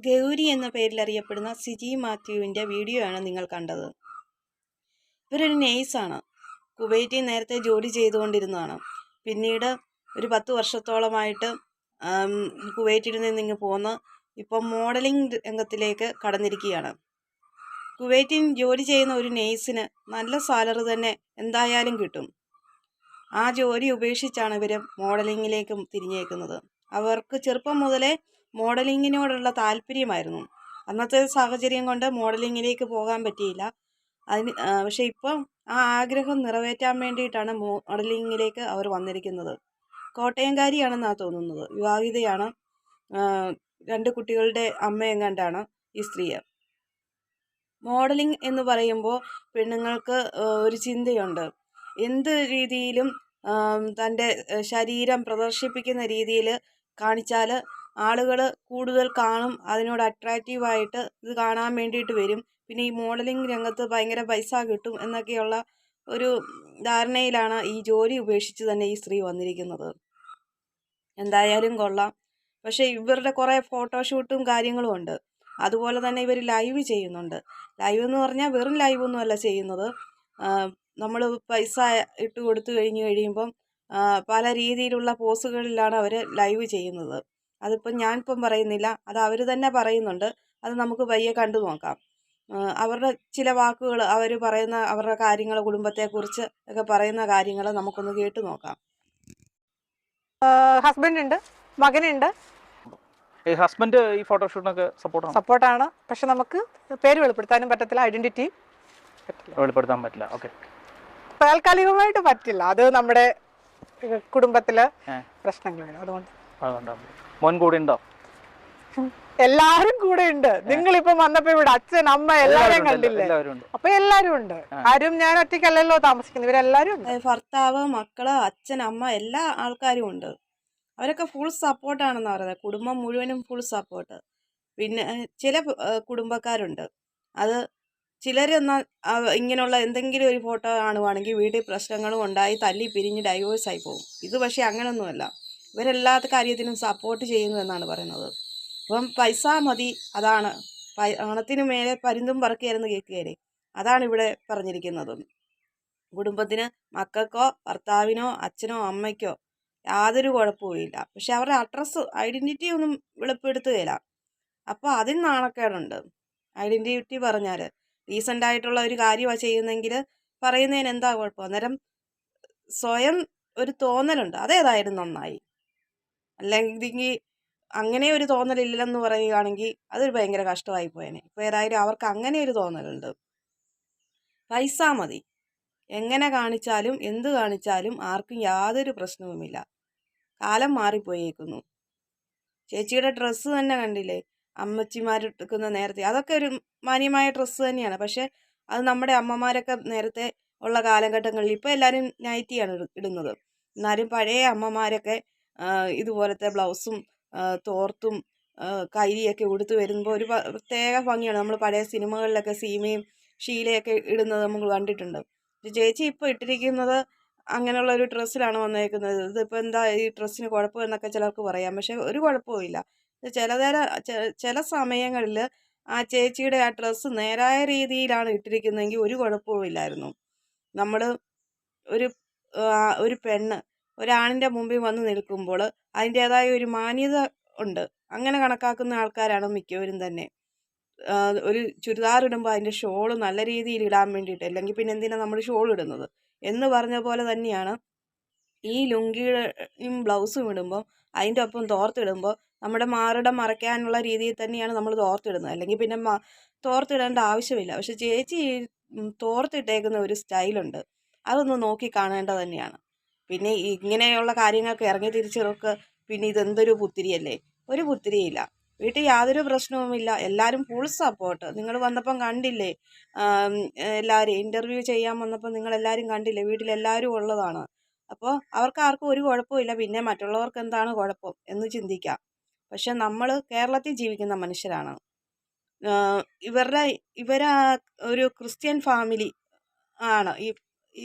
ഗൗരി എന്ന പേരിൽ അറിയപ്പെടുന്ന സിജി മാത്യുവിൻ്റെ വീഡിയോ ആണ് നിങ്ങൾ കണ്ടത്. ഇവരൊരു നേഴ്സാണ്. കുവൈറ്റിൽ നേരത്തെ ജോലി ചെയ്തുകൊണ്ടിരുന്നതാണ്. പിന്നീട് ഒരു 10 വർഷത്തോളമായിട്ട് കുവൈറ്റിൽ നിന്നിങ്ങ് പോന്ന് ഇപ്പം മോഡലിംഗ് രംഗത്തിലേക്ക് കടന്നിരിക്കുകയാണ്. കുവൈറ്റിൽ ജോലി ചെയ്യുന്ന ഒരു നേഴ്സിന് നല്ല സാലറി തന്നെ എന്തായാലും കിട്ടും. ആ ജോലി ഉപേക്ഷിച്ചാണ് ഇവർ മോഡലിങ്ങിലേക്ക് തിരിഞ്ഞേക്കുന്നത്. അവർക്ക് ചെറുപ്പം മുതലേ മോഡലിങ്ങിനോടുള്ള താല്പര്യമായിരുന്നു. അന്നത്തെ സാഹചര്യം കൊണ്ട് മോഡലിങ്ങിലേക്ക് പോകാൻ പറ്റിയില്ല. പക്ഷെ ഇപ്പം ആ ആഗ്രഹം നിറവേറ്റാൻ വേണ്ടിയിട്ടാണ് മോഡലിങ്ങിലേക്ക് അവർ വന്നിരിക്കുന്നത്. കോട്ടയംകാരിയാണെന്നാണ് തോന്നുന്നത്. വിവാഹിതയാണ്. 2 കുട്ടികളുടെ അമ്മയെങ്ങാണ്ടാണ് ഈ സ്ത്രീ. മോഡലിംഗ് എന്ന് പറയുമ്പോൾ പെണ്ണുങ്ങൾക്ക് ഒരു ചിന്തയുണ്ട്. എന്ത് രീതിയിലും തൻ്റെ ശരീരം പ്രദർശിപ്പിക്കുന്ന രീതിയിൽ കാണിച്ചാൽ ആളുകൾ കൂടുതൽ കാണും, അതിനോട് അട്രാക്റ്റീവായിട്ട് ഇത് കാണാൻ വേണ്ടിയിട്ട് വരും. പിന്നെ ഈ മോഡലിംഗ് രംഗത്ത് ഭയങ്കര പൈസ കിട്ടും എന്നൊക്കെയുള്ള ഒരു ധാരണയിലാണ് ഈ ജോലി ഉപേക്ഷിച്ച് തന്നെ ഈ സ്ത്രീ വന്നിരിക്കുന്നത്. എന്തായാലും കൊള്ളാം. പക്ഷേ ഇവരുടെ കുറേ ഫോട്ടോഷൂട്ടും കാര്യങ്ങളും ഉണ്ട്. അതുപോലെ തന്നെ ഇവർ ലൈവ് ചെയ്യുന്നുണ്ട്. ലൈവ് എന്ന് പറഞ്ഞാൽ വെറും ലൈവൊന്നും അല്ല ചെയ്യുന്നത്. നമ്മൾ പൈസ ഇട്ട് കൊടുത്തു കഴിയുമ്പം പല രീതിയിലുള്ള പോസുകളിലാണ് അവർ ലൈവ് ചെയ്യുന്നത്. അതിപ്പം ഞാനിപ്പം പറയുന്നില്ല, അത് അവർ തന്നെ പറയുന്നുണ്ട്. അത് നമുക്ക് പയ്യെ കണ്ടു നോക്കാം. അവരുടെ ചില വാക്കുകൾ, അവർ പറയുന്ന അവരുടെ കാര്യങ്ങൾ, കുടുംബത്തെക്കുറിച്ച് ഒക്കെ പറയുന്ന കാര്യങ്ങൾ നമുക്കൊന്ന് കേട്ടു നോക്കാം. ഹസ്ബൻഡ് ഉണ്ട്, മകനുണ്ട്. ഹസ്ബൻഡ് ഈ ഫോട്ടോഷൂട്ടിനൊക്കെ സപ്പോർട്ടാണ്. പക്ഷെ നമുക്ക് പേര് വെളിപ്പെടുത്താനും പറ്റത്തില്ല, ഐഡന്റിറ്റി വെളിപ്പെടുത്താൻ പറ്റില്ല. ഓക്കെ, താൽക്കാലികമായിട്ട് പറ്റില്ല. അത് നമ്മുടെ കുടുംബത്തിലെ പ്രശ്നങ്ങളാണ്. അതുകൊണ്ട് മോൻ കൂടെ ഉണ്ടോ? എല്ലാരും കൂടെ ഉണ്ട്. നിങ്ങളിപ്പോ വന്നപ്പോ ഇവിടെ അച്ഛൻ, അമ്മ എല്ലാവരും കണ്ടില്ലേ? അപ്പൊ എല്ലാരും ഉണ്ട്. ആരും ഞാൻ ഒറ്റയ്ക്കല്ലല്ലോ താമസിക്കുന്നത്, ഇവരെല്ലാരും ഉണ്ട്. ഭർത്താവ്, മക്കള്, അച്ഛൻ, അമ്മ എല്ലാ ആൾക്കാരും ഉണ്ട്. അവരൊക്കെ ഫുൾ സപ്പോർട്ടാണെന്ന് പറയുന്നത്. കുടുംബം മുഴുവനും ഫുൾ സപ്പോർട്ട്. പിന്നെ ചില കുടുംബക്കാരുണ്ട്, അത് ചിലരെന്നാൽ ഇങ്ങനെയുള്ള എന്തെങ്കിലും ഒരു ഫോട്ടോ കാണുവാണെങ്കിൽ വീട്ടിൽ പ്രശ്നങ്ങളും ഉണ്ടായി തല്ലി പിരിഞ്ഞ് ഡൈവോഴ്സായി പോകും. ഇത് പക്ഷേ അങ്ങനെയൊന്നുമല്ല. ഇവരെല്ലാ കാര്യത്തിനും സപ്പോർട്ട് ചെയ്യുന്നു എന്നാണ് പറയുന്നത്. അപ്പം പൈസ മതി, അതാണ് പണത്തിന് മേലെ പരുന്തും പറക്കുകയായിരുന്നു കേൾക്കുകയല്ലേ, അതാണ് ഇവിടെ പറഞ്ഞിരിക്കുന്നത്. കുടുംബത്തിന്, മക്കൾക്കോ ഭർത്താവിനോ അച്ഛനോ അമ്മയ്ക്കോ യാതൊരു കുഴപ്പവുമില്ല. പക്ഷെ അവരുടെ അഡ്രസ്സ്, ഐഡൻറ്റിറ്റി ഒന്നും വെളിപ്പെടുത്തുകയില്ല. അപ്പോൾ അതിന് നാണക്കേടുണ്ട്. ഐഡൻറ്റിറ്റി പറഞ്ഞാൽ റീസെൻ്റായിട്ടുള്ള ഒരു കാര്യമാണ് ചെയ്യുന്നതെങ്കിൽ പറയുന്നതിന് എന്താ കുഴപ്പം? അന്നേരം സ്വയം ഒരു തോന്നലുണ്ട്, അതേതായാലും നന്നായി. അല്ലെങ്കിൽ അങ്ങനെ ഒരു തോന്നലില്ലെന്ന് പറയുകയാണെങ്കിൽ അതൊരു ഭയങ്കര കഷ്ടമായി പോയേനെ. ഇപ്പോൾ ഏതായാലും അവർക്ക് അങ്ങനെ ഒരു തോന്നലുണ്ട്. പൈസ മതി, എങ്ങനെ കാണിച്ചാലും എന്ത് കാണിച്ചാലും ആർക്കും യാതൊരു പ്രശ്നവുമില്ല. കാലം മാറിപ്പോയേക്കുന്നു. ചേച്ചിയുടെ ഡ്രസ്സ് തന്നെ കണ്ടില്ലേ, അമ്മച്ചിമാരെടുക്കുന്ന നേരത്തെ, അതൊക്കെ ഒരു മാന്യമായ ഡ്രസ്സ് തന്നെയാണ്. പക്ഷേ അത് നമ്മുടെ അമ്മമാരൊക്കെ നേരത്തെ ഉള്ള കാലഘട്ടങ്ങളിൽ, ഇപ്പോൾ എല്ലാവരും നൈറ്റിയാണ് ഇടുന്നത്. എന്നാലും പഴയ അമ്മമാരൊക്കെ ഇതുപോലത്തെ ബ്ലൗസും തോർത്തും കൈലിയൊക്കെ ഉടുത്ത് വരുമ്പോൾ ഒരു പ്രത്യേക ഭംഗിയാണ്. നമ്മൾ പഴയ സിനിമകളിലൊക്കെ സീമയും ഷീലയൊക്കെ ഇടുന്നത് നമ്മൾ കണ്ടിട്ടുണ്ട്. ചേച്ചി ഇപ്പോൾ ഇട്ടിരിക്കുന്നത് അങ്ങനെയുള്ള ഒരു ഡ്രസ്സിലാണ് വന്നേക്കുന്നത്. ഇതിപ്പോൾ എന്താ ഈ ഡ്രസ്സിന് കുഴപ്പമെന്നൊക്കെ ചിലർക്ക് പറയാം. പക്ഷെ ഒരു കുഴപ്പമില്ല. ചില സമയങ്ങളിൽ ആ ചേച്ചിയുടെ ആ ഡ്രസ്സ് നേരായ രീതിയിലാണ് ഇട്ടിരിക്കുന്നതെങ്കിൽ ഒരു കുഴപ്പവുമില്ലായിരുന്നു. നമ്മൾ ഒരു പെണ്ണ് ഒരാണിൻ്റെ മുമ്പിൽ വന്ന് നിൽക്കുമ്പോൾ അതിൻ്റേതായ ഒരു മാന്യത ഉണ്ട്. അങ്ങനെ കണക്കാക്കുന്ന ആൾക്കാരാണ് മിക്കവരും തന്നെ. ഒരു ചുരിദാർ ഇടുമ്പോൾ അതിൻ്റെ ഷോൾ നല്ല രീതിയിൽ ഇടാൻ വേണ്ടിയിട്ട്, അല്ലെങ്കിൽ പിന്നെ എന്തിനാണ് നമ്മൾ ഷോൾ ഇടുന്നത് എന്ന് പറഞ്ഞ പോലെ തന്നെയാണ് ഈ ലുങ്കിയും ബ്ലൗസും ഇടുമ്പോൾ അതിൻ്റെ ഒപ്പം തോർത്തിടുമ്പോൾ നമ്മുടെ മാറിടം മറയ്ക്കാനുള്ള രീതിയിൽ തന്നെയാണ് നമ്മൾ തോർത്തിടുന്നത്. അല്ലെങ്കിൽ പിന്നെ തോർത്തിടേണ്ട ആവശ്യമില്ല. പക്ഷെ ചേച്ചി തോർത്തിട്ടേക്കുന്ന ഒരു സ്റ്റൈലുണ്ട്, അതൊന്ന് നോക്കി കാണേണ്ടത് തന്നെയാണ്. പിന്നെ ഇങ്ങനെയുള്ള കാര്യങ്ങൾക്ക് ഇറങ്ങി തിരിച്ചവർക്ക് പിന്നെ ഇതെന്തൊരു പുത്തിരിയല്ലേ? ഒരു പുത്തിരിയില്ല. വീട്ടിൽ യാതൊരു പ്രശ്നവുമില്ല, എല്ലാവരും ഫുൾ സപ്പോർട്ട്. നിങ്ങൾ വന്നപ്പം കണ്ടില്ലേ, എല്ലാവരും ഇൻ്റർവ്യൂ ചെയ്യാൻ വന്നപ്പോൾ നിങ്ങളെല്ലാവരും കണ്ടില്ലേ, വീട്ടിലെല്ലാവരും ഉള്ളതാണ്. അപ്പോൾ അവർക്ക് ആർക്കും ഒരു കുഴപ്പമില്ല. പിന്നെ മറ്റുള്ളവർക്ക് എന്താണ് കുഴപ്പം എന്ന് ചിന്തിക്കാം. പക്ഷെ നമ്മൾ കേരളത്തിൽ ജീവിക്കുന്ന മനുഷ്യരാണ്. ഇവരാ ഒരു ക്രിസ്ത്യൻ ഫാമിലി ആണ് ഈ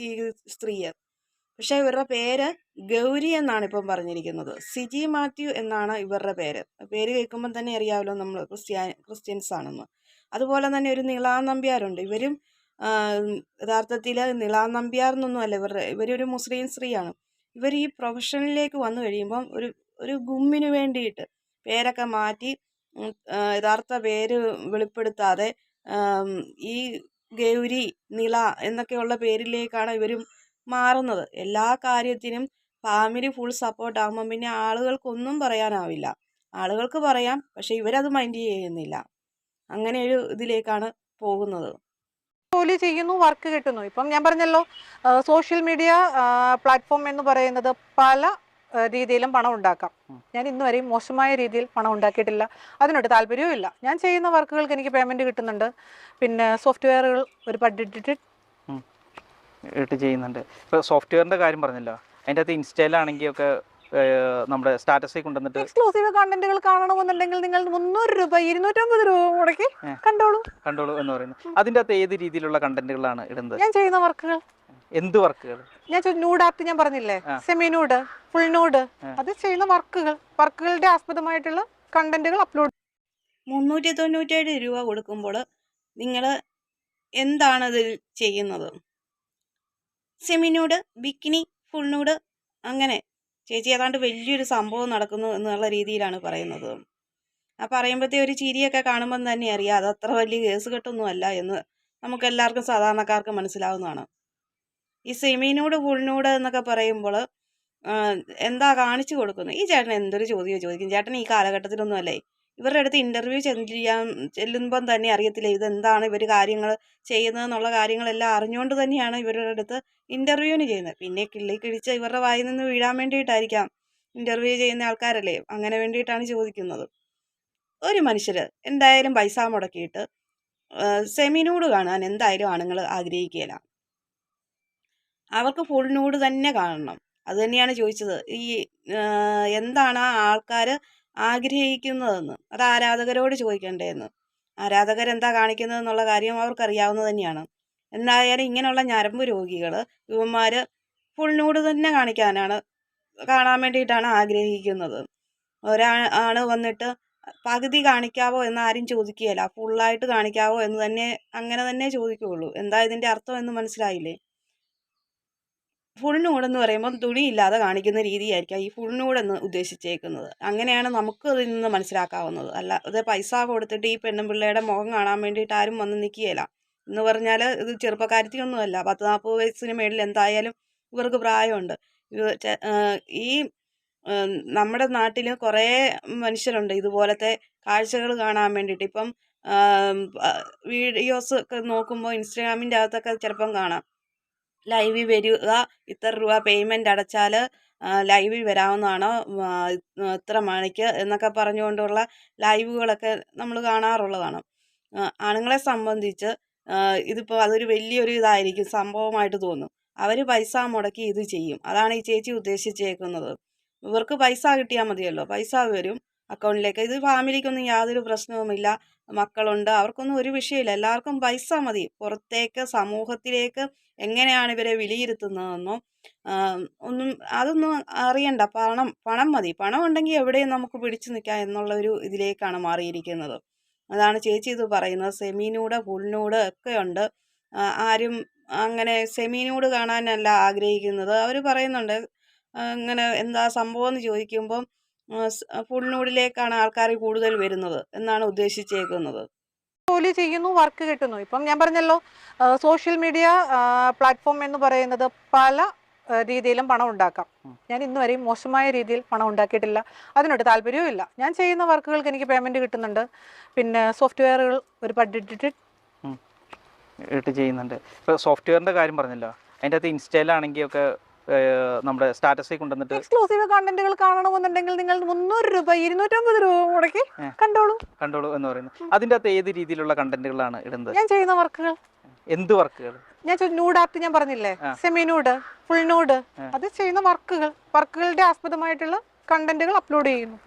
സ്ത്രീ. പക്ഷേ ഇവരുടെ പേര് ഗൗരി എന്നാണ് ഇപ്പം പറഞ്ഞിരിക്കുന്നത്. സിജി മാത്യു എന്നാണ് ഇവരുടെ പേര്. പേര് കേൾക്കുമ്പം തന്നെ അറിയാമല്ലോ നമ്മൾ ക്രിസ്ത്യൻസ് ആണെന്ന്. അതുപോലെ തന്നെ ഒരു നിളാ നമ്പ്യാരുണ്ട്. ഇവരും യഥാർത്ഥത്തിൽ നിളാ നമ്പ്യാർ എന്നൊന്നുമല്ല ഇവരൊരു മുസ്ലിം സ്ത്രീയാണ്. ഇവർ ഈ പ്രൊഫഷനിലേക്ക് വന്നു കഴിയുമ്പം ഒരു ഗുമ്മിന് വേണ്ടിയിട്ട് പേരൊക്കെ മാറ്റി യഥാർത്ഥ പേര് വെളിപ്പെടുത്താതെ ഈ ഗൗരി, നിള എന്നൊക്കെയുള്ള പേരിലേക്കാണ് ഇവരും മാറുന്നത്. എല്ലാ കാര്യത്തിനും ഫാമിലി ഫുൾ സപ്പോർട്ടാകുമ്പം പിന്നെ ആളുകൾക്കൊന്നും പറയാനാവില്ല. ആളുകൾക്ക് പറയാം, പക്ഷെ ഇവരത് മൈൻഡ് ചെയ്യുന്നില്ല. അങ്ങനെ ഒരു ഇതിലേക്കാണ് പോകുന്നത്. ജോലി ചെയ്യുന്നു, വർക്ക് കിട്ടുന്നു. ഇപ്പം ഞാൻ പറഞ്ഞല്ലോ, സോഷ്യൽ മീഡിയ പ്ലാറ്റ്ഫോം എന്ന് പറയുന്നത് പല രീതിയിലും പണം ഉണ്ടാക്കാം. ഞാൻ ഇന്ന് വരെയും മോശമായ രീതിയിൽ പണം ഉണ്ടാക്കിയിട്ടില്ല. അതിനോട് താല്പര്യവും ഇല്ല. ഞാൻ ചെയ്യുന്ന വർക്കുകൾക്ക് എനിക്ക് പേയ്മെൻറ്റ് കിട്ടുന്നുണ്ട്. പിന്നെ സോഫ്റ്റ്വെയറുകൾ ഒരുപാട് ഇട്ട് ചെയ്യുന്നുണ്ട്. ഇപ്പോൾ സോഫ്റ്റ്വെയറിൻ്റെ കാര്യം പറഞ്ഞല്ലോ, അതിൻ്റെ അകത്ത് ഇൻസ്റ്റയിലാണെങ്കിൽ ഒക്കെ നമ്മുടെ സ്റ്റാറ്റസിൽ കൊണ്ടുവന്നിട്ട് എക്സ്ക്ലൂസീവ് കണ്ടന്റുകൾ കാണണമെന്നുണ്ടെങ്കിൽ നിങ്ങൾ 300 രൂപ 250 രൂപ മുടക്കി കണ്ടോളൂ എന്ന് പറയുന്നത്. അതിൻ്റെ അകത്ത് ഏത് രീതിയിലുള്ള കണ്ടന്റുകളാണ് ഇടുന്നത്? ഞാൻ ചെയ്യുന്ന വർക്കുകൾ. എന്ത് വർക്കുകൾ? ഞാൻ ന്യൂഡ് ആർട്ട് ഞാൻ പറഞ്ഞില്ലേ, സെമി ന്യൂഡ്, ഫുൾ ന്യൂഡ്, അത് ചെയ്യുന്ന വർക്കുകളുടെ ആസ്പദമായിട്ടുള്ള കണ്ടന്റുകൾ അപ്ലോഡ്. 397 രൂപ കൊടുക്കുമ്പോൾ നിങ്ങൾ എന്താണ് ഇതിൽ ചെയ്യുന്നത്? സെമിനൂഡ്, ബിക്കിനി, ഫുൾ നൂഡ്, അങ്ങനെ ചേച്ചി ഏതാണ്ട് വലിയൊരു സംഭവം നടക്കുന്നു എന്നുള്ള രീതിയിലാണ് പറയുന്നത്. ആ പറയുമ്പോഴത്തേ ഒരു ചിരിയൊക്കെ കാണുമ്പം തന്നെ അറിയാം അതത്ര വലിയ കേസ് കെട്ടൊന്നുമല്ല എന്ന് നമുക്കെല്ലാവർക്കും സാധാരണക്കാർക്ക് മനസ്സിലാവുന്നതാണ്. ഈ സെമിനൂഡ്, ഫുൾ നൂഡ് എന്നൊക്കെ പറയുമ്പോൾ എന്താ കാണിച്ചു കൊടുക്കുന്നത്? ഈ ചേട്ടൻ എന്തൊരു ചോദ്യമോ ചോദിക്കും. ചേട്ടൻ ഈ കാലഘട്ടത്തിലൊന്നും അല്ലേ. ഇവരുടെ അടുത്ത് ഇൻ്റർവ്യൂ ചെല്ലുമ്പം തന്നെ അറിയത്തില്ല ഇതെന്താണ് ഇവർ കാര്യങ്ങൾ ചെയ്യുന്നതെന്നുള്ള കാര്യങ്ങളെല്ലാം അറിഞ്ഞുകൊണ്ട് തന്നെയാണ് ഇവരുടെ അടുത്ത് ഇൻ്റർവ്യൂവിന് ചെയ്യുന്നത്. പിന്നെ കിഴിച്ച് ഇവരുടെ വായിൽ നിന്ന് വീഴാൻ വേണ്ടിയിട്ടായിരിക്കാം. ഇൻ്റർവ്യൂ ചെയ്യുന്ന ആൾക്കാരല്ലേ, അങ്ങനെ വേണ്ടിയിട്ടാണ് ചോദിക്കുന്നത്. ഒരു മനുഷ്യർ എന്തായാലും പൈസ മുടക്കിയിട്ട് സെമിനൂഡ് കാണാൻ എന്തായാലും ആണുങ്ങൾ ആഗ്രഹിക്കുകയില്ല. അവർക്ക് ഫുൾ നൂഡ് തന്നെ കാണണം. അത് തന്നെയാണ് ചോദിച്ചത്. ഈ എന്താണ് ആ ആൾക്കാർ ആഗ്രഹിക്കുന്നതെന്ന് അത് ആരാധകരോട് ചോദിക്കേണ്ടതെന്ന്. ആരാധകരെന്താ കാണിക്കുന്നതെന്നുള്ള കാര്യം അവർക്കറിയാവുന്നത് തന്നെയാണ്. എന്തായാലും ഇങ്ങനെയുള്ള ഞരമ്പ് രോഗികൾ ഇവന്മാർ ഫുൾ നൂഡ് തന്നെ കാണാൻ വേണ്ടിയിട്ടാണ് ആഗ്രഹിക്കുന്നത്. ഒരാണ് വന്നിട്ട് പകുതി കാണിക്കാവോ എന്ന് ആരും ചോദിക്കുകയില്ല. ഫുള്ളായിട്ട് കാണിക്കാവോ എന്ന് തന്നെ അങ്ങനെ തന്നെ ചോദിക്കുകയുള്ളൂ. എന്താ ഇതിൻ്റെ അർത്ഥം എന്ന് മനസ്സിലായില്ലേ? ഫുൾ നൂഡെന്ന് പറയുമ്പം തുണിയില്ലാതെ കാണിക്കുന്ന രീതിയായിരിക്കാം ഈ ഫുൾ നൂഡെന്ന് ഉദ്ദേശിച്ചേക്കുന്നത്. അങ്ങനെയാണ് നമുക്ക് അതിൽ നിന്ന് മനസ്സിലാക്കാവുന്നത്. അല്ലാതെ പൈസ കൊടുത്തിട്ട് ഈ പെണ്ണുപിള്ളയുടെ മുഖം കാണാൻ വേണ്ടിയിട്ട് ആരും വന്ന് നിൽക്കുകയില്ല. എന്ന് പറഞ്ഞാൽ ഇത് ചെറുപ്പക്കാരത്തിയൊന്നുമല്ല. 10-40 വയസ്സിന് മേളിൽ എന്തായാലും ഇവർക്ക് പ്രായമുണ്ട്. ഈ നമ്മുടെ നാട്ടിൽ കുറേ മനുഷ്യരുണ്ട് ഇതുപോലത്തെ കാഴ്ചകൾ കാണാൻ വേണ്ടിയിട്ട്. ഇപ്പം വീഡിയോസ് ഒക്കെ നോക്കുമ്പോൾ ഇൻസ്റ്റാഗ്രാമിൻ്റെ അകത്തൊക്കെ ചിലപ്പം കാണാം, ലൈവിൽ വരിക, ഇത്ര രൂപ പേയ്മെൻ്റ് അടച്ചാൽ ലൈവിൽ വരാവുന്നതാണ്, ഇത്ര മണിക്ക് എന്നൊക്കെ പറഞ്ഞുകൊണ്ടുള്ള ലൈവുകളൊക്കെ നമ്മൾ കാണാറുള്ളതാണ്. ആണുങ്ങളെ സംബന്ധിച്ച് ഇതിപ്പോൾ അതൊരു വലിയൊരു ഇതായിരിക്കും, സംഭവമായിട്ട് തോന്നും. അവർ പൈസ മുടക്കി ഇത് ചെയ്യും. അതാണ് ഈ ചേച്ചി ഉദ്ദേശിച്ചേക്കുന്നത്. ഇവർക്ക് പൈസ കിട്ടിയാൽ മതിയല്ലോ, പൈസ വരും അക്കൗണ്ടിലേക്ക്. ഇത് ഫാമിലിക്കൊന്നും യാതൊരു പ്രശ്നവുമില്ല, മക്കളുണ്ട്, അവർക്കൊന്നും ഒരു വിഷയമില്ല. എല്ലാവർക്കും പൈസ മതി. പുറത്തേക്ക് സമൂഹത്തിലേക്ക് എങ്ങനെയാണ് ഇവരെ വിലയിരുത്തുന്നതെന്നോ അതൊന്നും അറിയണ്ട. പണം മതി. പണം ഉണ്ടെങ്കിൽ എവിടെയും നമുക്ക് പിടിച്ചു നിൽക്കാം എന്നുള്ള ഒരു ഇതിലേക്കാണ് മാറിയിരിക്കുന്നത്. അതാണ് ചേച്ചി ഇത് പറയുന്നത്. സെമിനൂഡ്, ഫുൾ നൂഡ് ഒക്കെ ഉണ്ട്. ആരും അങ്ങനെ സെമിനൂഡ് കാണാനല്ല ആഗ്രഹിക്കുന്നത്. അവർ പറയുന്നുണ്ട് അങ്ങനെ എന്താ സംഭവം എന്ന് ചോദിക്കുമ്പം ഫുൾ നൂഡിലേക്കാണ് ആൾക്കാർ കൂടുതൽ വരുന്നത് എന്നാണ് ഉദ്ദേശിച്ചേക്കുന്നത്. ജോലി ചെയ്യുന്നു, വർക്ക് കിട്ടുന്നു. ഇപ്പം ഞാൻ പറഞ്ഞല്ലോ, സോഷ്യൽ മീഡിയ പ്ലാറ്റ്ഫോം എന്ന് പറയുന്നത് പല രീതിയിലും പണം ഉണ്ടാക്കാം. ഞാൻ ഇന്ന് വരെയും മോശമായ രീതിയിൽ പണം ഉണ്ടാക്കിയിട്ടില്ല. അതിനോട് താല്പര്യവും ഇല്ല. ഞാൻ ചെയ്യുന്ന വർക്കുകൾക്ക് എനിക്ക് പേയ്മെൻറ്റ് കിട്ടുന്നുണ്ട്. പിന്നെ സോഫ്റ്റ്വെയറുകൾ ഒരുപാട് ഇട്ട് ചെയ്യുന്നുണ്ട്. ഇപ്പോൾ സോഫ്റ്റ്വെയറിൻ്റെ കാര്യം പറഞ്ഞല്ലോ, അതിൻ്റെ അകത്ത് ഇൻസ്റ്റയിലാണെങ്കിൽ ഒക്കെ നമ്മുടെ സ്റ്റാറ്റസിൽ കൊണ്ടുവന്നിട്ട് എക്സ്ക്ലൂസീവ് കണ്ടന്റുകൾ കാണണമെന്നുണ്ടെങ്കിൽ നിങ്ങൾ 300 രൂപ 250 രൂപ മുടക്കി കണ്ടോളൂ എന്ന് പറയുന്നത്. അതിൻ്റെ അകത്ത് ഏത് രീതിയിലുള്ള കണ്ടന്റുകളാണ് ഇടുന്നത്? ഞാൻ ചെയ്യുന്ന വർക്കുകൾ. എന്ത് വർക്കുകൾ? ഞാൻ ന്യൂഡ് ആർട്ട് ഞാൻ പറഞ്ഞില്ലേ, സെമി ന്യൂഡ്, ഫുൾ ന്യൂഡ്, അത് ചെയ്യുന്ന വർക്കുകളുടെ ആസ്പദമായിട്ടുള്ള കണ്ടന്റുകൾ അപ്ലോഡ് ചെയ്യുന്നു.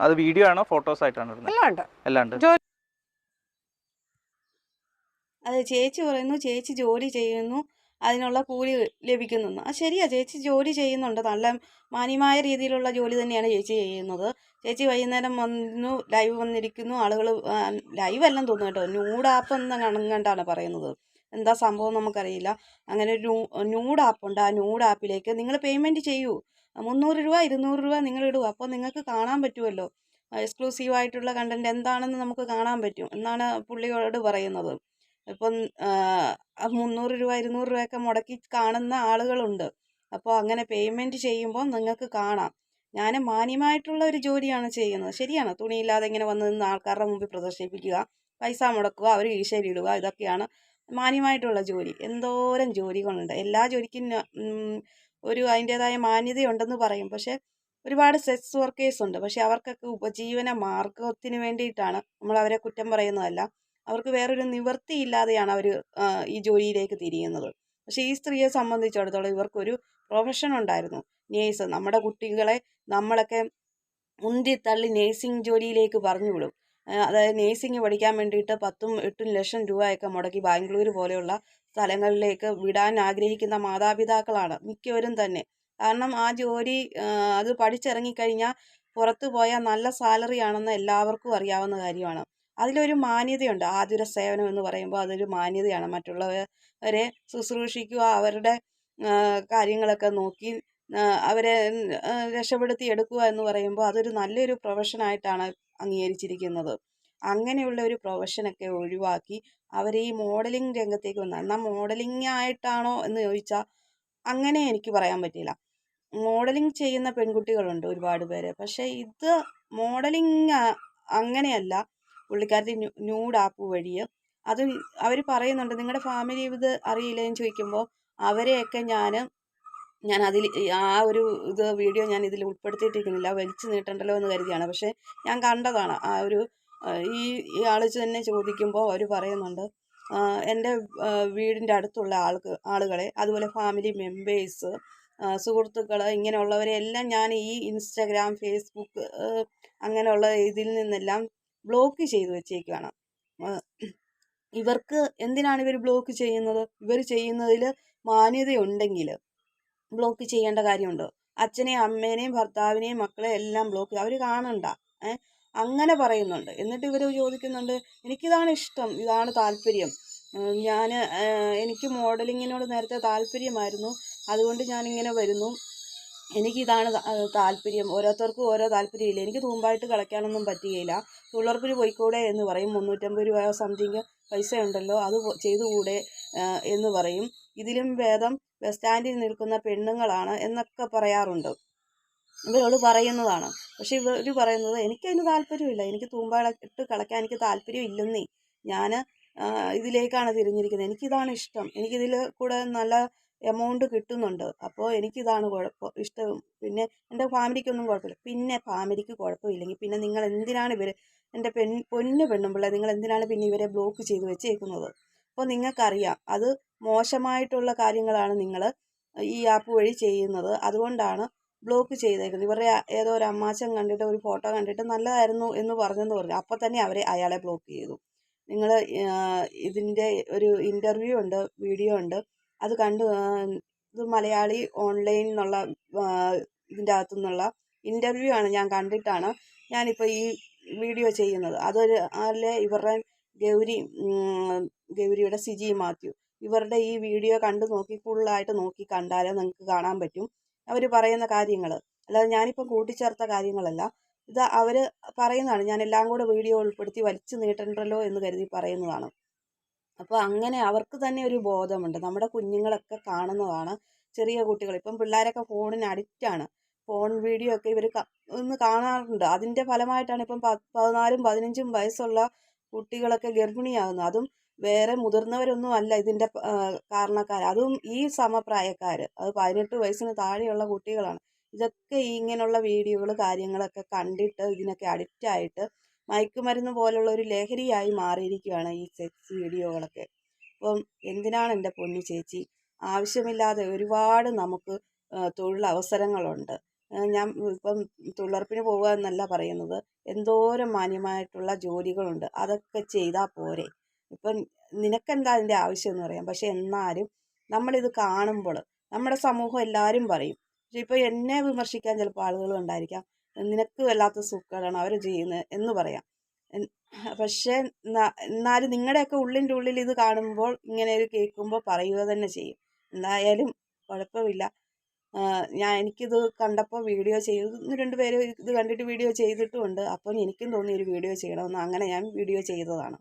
അത് വീഡിയോ ആണോ ഫോട്ടോസ് ആയിട്ടാണോ ഇടുന്നത്? എല്ലാം ഉണ്ട്. അത് ചേച്ചി പറയുന്നു ചേച്ചി ജോലി ചെയ്യുന്നു, അതിനുള്ള കൂലി ലഭിക്കുന്നെന്ന്. ആ ശരിയാ, ചേച്ചി ജോലി ചെയ്യുന്നുണ്ട്, നല്ല മാന്യമായ രീതിയിലുള്ള ജോലി തന്നെയാണ് ചേച്ചി ചെയ്യുന്നത്. ചേച്ചി വൈകുന്നേരം വന്നു ലൈവ് വന്നിരിക്കുന്നു, ആളുകൾ ലൈവ് എല്ലാം തോന്നുന്നു കേട്ടോ, ന്യൂഡ് ആപ്പ് എന്നെങ്ങാണ്ടാണ് പറയുന്നത്, എന്താ സംഭവം നമുക്കറിയില്ല. അങ്ങനെ ഒരു ന്യൂഡ് ആപ്പുണ്ട്, ആ ന്യൂഡ് ആപ്പിലേക്ക് നിങ്ങൾ പേയ്മെൻറ്റ് ചെയ്യൂ, 300 രൂപ 200 രൂപ നിങ്ങൾ ഇടുക, അപ്പോൾ നിങ്ങൾക്ക് കാണാൻ പറ്റുമല്ലോ എക്സ്ക്ലൂസീവായിട്ടുള്ള കണ്ടൻറ്റ് എന്താണെന്ന് നമുക്ക് കാണാൻ പറ്റും എന്നാണ് പുള്ളിയോട് പറയുന്നത്. ഇപ്പം 300 രൂപ 200 രൂപയൊക്കെ മുടക്കി കാണുന്ന ആളുകളുണ്ട്. അപ്പോൾ അങ്ങനെ പേയ്മെൻറ്റ് ചെയ്യുമ്പോൾ നിങ്ങൾക്ക് കാണാം. ഞാൻ മാന്യമായിട്ടുള്ള ഒരു ജോലിയാണ് ചെയ്യുന്നത്. ശരിയാണ്, തുണിയില്ലാതെ ഇങ്ങനെ വന്ന് നിന്ന് ആൾക്കാരുടെ മുമ്പിൽ പ്രദർശിപ്പിക്കുക, പൈസ മുടക്കുക, അവർ കീശയിലിടുക, ഇതൊക്കെയാണ് മാന്യമായിട്ടുള്ള ജോലി. എന്തോരം ജോലികളുണ്ട്, എല്ലാ ജോലിക്കും ഒരു അതിൻ്റേതായ മാന്യതയുണ്ടെന്ന് പറയും. പക്ഷേ ഒരുപാട് സെക്സ് വർക്കേഴ്സ് ഉണ്ട്, പക്ഷേ അവർക്കൊക്കെ ഉപജീവന മാർഗത്തിന് വേണ്ടിയിട്ടാണ്, നമ്മൾ അവരെ കുറ്റം പറയുന്നതല്ല, അവർക്ക് വേറൊരു നിവൃത്തിയില്ലാതെയാണ് അവർ ഈ ജോലിയിലേക്ക് തിരിയുന്നത്. പക്ഷേ ഈ സ്ത്രീയെ സംബന്ധിച്ചിടത്തോളം ഇവർക്കൊരു പ്രൊഫഷൻ ഉണ്ടായിരുന്നു, നേഴ്സ്. നമ്മുടെ കുട്ടികളെ നമ്മളൊക്കെ ഉന്തിത്തള്ളി നേഴ്സിംഗ് ജോലിയിലേക്ക് പറഞ്ഞു വിടും. അതായത് നേഴ്സിംഗ് പഠിക്കാൻ വേണ്ടിയിട്ട് 10ഉം 8ഉം ലക്ഷം രൂപയൊക്കെ മുടക്കി ബാംഗ്ലൂർ പോലെയുള്ള സ്ഥലങ്ങളിലേക്ക് വിടാൻ ആഗ്രഹിക്കുന്ന മാതാപിതാക്കളാണ് മിക്കവരും തന്നെ. കാരണം ആ ജോലി അത് പഠിച്ചിറങ്ങിക്കഴിഞ്ഞാൽ പുറത്ത് പോയാൽ നല്ല സാലറി ആണെന്ന് എല്ലാവർക്കും അറിയാവുന്ന കാര്യമാണ്. അതിലൊരു മാന്യതയുണ്ട്. ആതുര സേവനം എന്ന് പറയുമ്പോൾ അതൊരു മാന്യതയാണ്. മറ്റുള്ളവരെ ശുശ്രൂഷിക്കുക, അവരുടെ കാര്യങ്ങളൊക്കെ നോക്കി അവരെ രക്ഷപ്പെടുത്തി എടുക്കുക എന്ന് പറയുമ്പോൾ അതൊരു നല്ലൊരു പ്രൊഫഷനായിട്ടാണ് അംഗീകരിച്ചിരിക്കുന്നത്. അങ്ങനെയുള്ള ഒരു പ്രൊഫഷനൊക്കെ ഒഴിവാക്കി അവർ ഈ മോഡലിംഗ് രംഗത്തേക്ക് വന്നു. എന്നാൽ മോഡലിംഗ് ആയിട്ടാണോ എന്ന് ചോദിച്ചാൽ അങ്ങനെ എനിക്ക് പറയാൻ പറ്റില്ല. മോഡലിംഗ് ചെയ്യുന്ന പെൺകുട്ടികളുണ്ട് ഒരുപാട് പേര്. പക്ഷേ ഇത് മോഡലിംഗ് അങ്ങനെയല്ല. പുള്ളിക്കാരത്തി ന്യൂഡ് ആപ്പ് വഴി അത് അവർ പറയുന്നുണ്ട്, നിങ്ങളുടെ ഫാമിലി ഇത് അറിയില്ലേന്ന് ചോദിക്കുമ്പോൾ അവരെയൊക്കെ ഞാൻ അതിൽ ആ ഒരു വീഡിയോ ഞാൻ ഇതിൽ ഉൾപ്പെടുത്തിയിട്ടിരിക്കുന്നില്ല, വലിച്ചു നീട്ടണ്ടല്ലോ എന്ന് കരുതിയാണ്. പക്ഷേ ഞാൻ കണ്ടതാണ് ആ ഒരു ഈ ആൾ തന്നെ ചോദിക്കുമ്പോൾ അവർ പറയുന്നുണ്ട്, എൻ്റെ വീടിൻ്റെ അടുത്തുള്ള ആളുകളെ, അതുപോലെ ഫാമിലി മെമ്പേഴ്സ്, സുഹൃത്തുക്കൾ, ഇങ്ങനെയുള്ളവരെ എല്ലാം ഞാൻ ഈ ഇൻസ്റ്റഗ്രാം, ഫേസ്ബുക്ക് അങ്ങനെയുള്ള ഇതിൽ നിന്നെല്ലാം ബ്ലോക്ക് ചെയ്ത് വെച്ചേക്കുകയാണ്. ഇവർക്ക് എന്തിനാണ് ഇവർ ബ്ലോക്ക് ചെയ്യുന്നത്? ഇവർ ചെയ്യുന്നതിൽ മാന്യതയുണ്ടെങ്കിൽ ബ്ലോക്ക് ചെയ്യേണ്ട കാര്യമുണ്ടോ? അച്ഛനെയും അമ്മേനെയും ഭർത്താവിനെയും മക്കളെ എല്ലാം ബ്ലോക്ക്, അവർ കാണണ്ട. അങ്ങനെ പറയുന്നുണ്ട്. എന്നിട്ട് ഇവർ ചോദിക്കുന്നുണ്ട്, എനിക്കിതാണ് ഇഷ്ടം, ഇതാണ് താല്പര്യം, എനിക്ക് മോഡലിങ്ങിനോട് നേരത്തെ താല്പര്യമായിരുന്നു, അതുകൊണ്ട് ഞാനിങ്ങനെ വരുന്നു, എനിക്കിതാണ് താല്പര്യം. ഓരോരുത്തർക്കും ഓരോ താല്പര്യമില്ല. എനിക്ക് തൂമ്പായിട്ട് കളിക്കാനൊന്നും പറ്റുകയില്ല, തൊഴിലുറപ്പിന് പോയിക്കൂടെ എന്ന് പറയും. 350 രൂപ സംതിങ് പൈസ ഉണ്ടല്ലോ, അത് ചെയ്തുകൂടെ എന്ന് പറയും. ഇതിലും ഭേദം ബസ് സ്റ്റാൻഡിൽ നിൽക്കുന്ന പെണ്ണുങ്ങളാണ് എന്നൊക്കെ പറയാറുണ്ട്. ഇവരോട് പറയുന്നതാണ്. പക്ഷെ ഇവർ പറയുന്നത്, എനിക്കതിന് താല്പര്യമില്ല, എനിക്ക് തൂമ്പായിട്ട് കളിക്കാൻ എനിക്ക് താല്പര്യം ഇല്ലെന്നേ, ഞാൻ ഇതിലേക്കാണ് തിരിഞ്ഞിരിക്കുന്നത്, എനിക്കിതാണ് ഇഷ്ടം, എനിക്കിതിൽ കൂടെ നല്ല എമൗണ്ട് കിട്ടുന്നുണ്ട്, അപ്പോൾ എനിക്കിതാണ് ഇഷ്ടം, പിന്നെ എൻ്റെ ഫാമിലിക്കൊന്നും കുഴപ്പമില്ല. പിന്നെ ഫാമിലിക്ക് കുഴപ്പമില്ലെങ്കിൽ പിന്നെ നിങ്ങൾ എന്തിനാണ് എൻ്റെ പൊന്നു പെണ്ണുമ്പിള്ളേ, നിങ്ങൾ എന്തിനാണ് പിന്നെ ഇവരെ ബ്ലോക്ക് ചെയ്ത് വെച്ചേക്കുന്നത്? അപ്പോൾ നിങ്ങൾക്കറിയാം അത് മോശമായിട്ടുള്ള കാര്യങ്ങളാണ് നിങ്ങൾ ഈ ആപ്പ് വഴി ചെയ്യുന്നത്, അതുകൊണ്ടാണ് ബ്ലോക്ക് ചെയ്തേക്കുന്നത്. ഇവരുടെ ഏതോ ഒരു അമ്മാച്ചൻ കണ്ടിട്ട് ഒരു ഫോട്ടോ കണ്ടിട്ട് നല്ലതായിരുന്നു എന്ന് പറഞ്ഞു, അപ്പോൾ തന്നെ അയാളെ ബ്ലോക്ക് ചെയ്തു. നിങ്ങൾ ഇതിൻ്റെ ഒരു ഇൻ്റർവ്യൂ ഉണ്ട്, വീഡിയോ ഉണ്ട്, അത് കണ്ടു. ഇത് മലയാളി ഓൺലൈൻ എന്നുള്ള ഇതിൻ്റെ അകത്തു നിന്നുള്ള ഇൻ്റർവ്യൂ ആണ്, ഞാൻ കണ്ടിട്ടാണ് ഞാനിപ്പോൾ ഈ വീഡിയോ ചെയ്യുന്നത്. അല്ലേ ഇവരുടെ ഗൗരിയുടെ സിജി മാത്യു, ഇവരുടെ ഈ വീഡിയോ കണ്ടു നോക്കി ഫുള്ളായിട്ട് നോക്കി കണ്ടാലേ നിങ്ങൾക്ക് കാണാൻ പറ്റും അവർ പറയുന്ന കാര്യങ്ങൾ. അല്ലാതെ ഞാനിപ്പം കൂട്ടിച്ചേർത്ത കാര്യങ്ങളല്ല, ഇത് അവർ പറയുന്നതാണ്. ഞാൻ എല്ലാം കൂടെ വീഡിയോ ഉൾപ്പെടുത്തി വലിച്ചു നീട്ടണ്ടല്ലോ എന്ന് കരുതി പറയുന്നതാണ്. അപ്പോൾ അങ്ങനെ അവർക്ക് തന്നെ ഒരു ബോധമുണ്ട്. നമ്മുടെ കുഞ്ഞുങ്ങളൊക്കെ കാണുന്നതാണ്, ചെറിയ കുട്ടികൾ, ഇപ്പം പിള്ളേരൊക്കെ ഫോണിന് അഡിക്റ്റാണ്. ഫോൺ വീഡിയോ ഒക്കെ ഇവർ ഒന്ന് കാണാറുണ്ട്. അതിൻ്റെ ഫലമായിട്ടാണ് ഇപ്പം 14ഉം 15ഉം വയസ്സുള്ള കുട്ടികളൊക്കെ ഗർഭിണിയാകുന്നത്. അതും വേറെ മുതിർന്നവരൊന്നും അല്ല ഇതിൻ്റെ കാരണക്കാർ, അതും ഈ സമപ്രായക്കാർ, അത് 18 വയസ്സിന് താഴെയുള്ള കുട്ടികളാണ്. ഇതൊക്കെ ഇങ്ങനെയുള്ള വീഡിയോകൾ കാര്യങ്ങളൊക്കെ കണ്ടിട്ട് ഇതിനൊക്കെ അഡിക്റ്റായിട്ട് മയക്കുമരുന്ന് പോലുള്ള ഒരു ലഹരിയായി മാറിയിരിക്കുകയാണ് ഈ സെക്സ് വീഡിയോകളൊക്കെ. അപ്പം എന്തിനാണ് എൻ്റെ പൊന്നു ചേച്ചി, ആവശ്യമില്ലാതെ ഒരുപാട് നമുക്ക് തൊഴിലവസരങ്ങളുണ്ട്. ഞാൻ ഇപ്പം തൊഴിലുറപ്പിന് പോകുക എന്നല്ല പറയുന്നത്, എന്തോരം മാന്യമായിട്ടുള്ള ജോലികളുണ്ട്, അതൊക്കെ ചെയ്താൽ പോരെ? ഇപ്പം നിനക്കെന്താ അതിൻ്റെ ആവശ്യം എന്ന് പറയാം. പക്ഷെ എന്നാലും നമ്മളിത് കാണുമ്പോൾ നമ്മുടെ സമൂഹം എല്ലാവരും പറയും. പക്ഷെ ഇപ്പോൾ എന്നെ വിമർശിക്കാൻ ചിലപ്പോൾ ആളുകൾ ഉണ്ടായിരിക്കാം. നിനക്ക് വല്ലാത്ത സുഖമാണ് അവർ ചെയ്യുന്നത് എന്ന് പറയാം. പക്ഷേ എന്നാലും നിങ്ങളുടെയൊക്കെ ഉള്ളിൻ്റെ ഉള്ളിൽ ഇത് കാണുമ്പോൾ ഇങ്ങനെ ഇത് കേൾക്കുമ്പോൾ പറയുക തന്നെ ചെയ്യും. എന്തായാലും കുഴപ്പമില്ല. എനിക്കിത് കണ്ടപ്പോൾ വീഡിയോ ചെയ്തു. 1-2 പേര് ഇത് കണ്ടിട്ട് വീഡിയോ ചെയ്തിട്ടുമുണ്ട്. അപ്പോൾ എനിക്കും തോന്നി ഒരു വീഡിയോ ചെയ്യണമെന്ന്. അങ്ങനെ ഞാൻ വീഡിയോ ചെയ്തതാണ്.